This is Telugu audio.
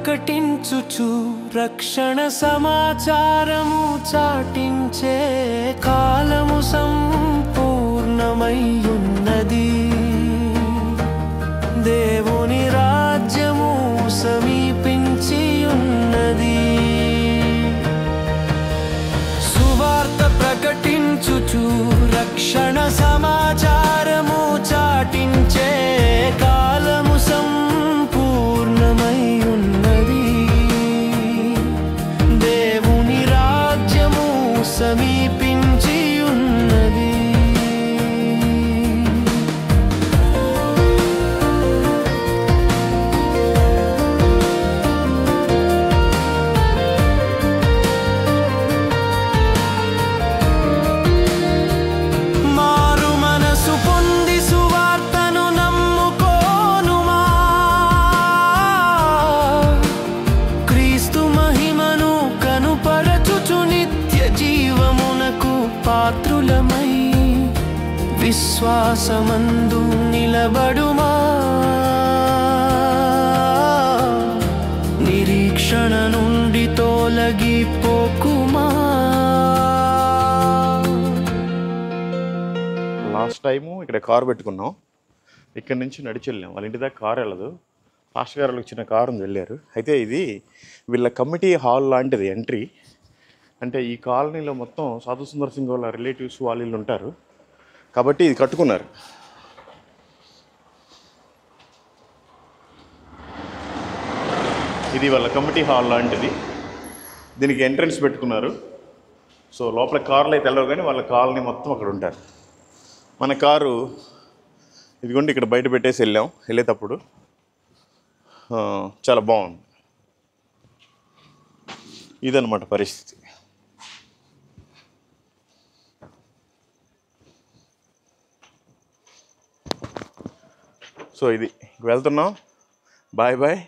ప్రకటించుచు రక్షణ సమాచారము చాటించే కాలము సంపూర్ణమయ్యున్నది. దేవుని రాజ్యము సమీపించి ఉన్నది. సువార్త ప్రకటించుచు రక్షణ సమాచారము చాటించే కాలము సంపూర్ణమై ఉన్నది. దేవుని రాజ్యము సమీపించి ఉన్నది. పాత్రులమై విశ్వాసమందు నిలబడుమా, నిరీక్షణ నుండి తొలగిపోకుమా. లాస్ట్ టైము ఇక్కడ కారు పెట్టుకున్నాం, ఇక్కడ నుంచి నడిచి వెళ్ళాం. వాళ్ళ ఇంటి దాకా కారు వెళ్ళదు, పాస్టర్ గారు వాళ్ళకి చిన్న కారు ఉంది, వెళ్ళారు. అయితే ఇది వీళ్ళ కమిటీ హాల్ లాంటిది ఎంట్రీ. అంటే ఈ కాలనీలో మొత్తం సాధు సుందర్ సింగ్ వాళ్ళ రిలేటివ్స్ వాళ్ళు ఉంటారు కాబట్టి ఇది కట్టుకున్నారు. ఇది వాళ్ళ కమిటీ హాల్ లాంటిది, దీనికి ఎంట్రన్స్ పెట్టుకున్నారు. సో లోపల కార్లు అయితే వెళ్ళవు కానీ వాళ్ళ కాలనీ మొత్తం అక్కడ ఉంటారు. మన కారు ఇదిగోండి ఇక్కడ బయట పెట్టేసి వెళ్ళాం. వెళ్ళేటప్పుడు చాలా బాగుంది. ఇదన్నమాట పరిస్థితి. సో ఇది వెళ్తున్నాం. Bye bye.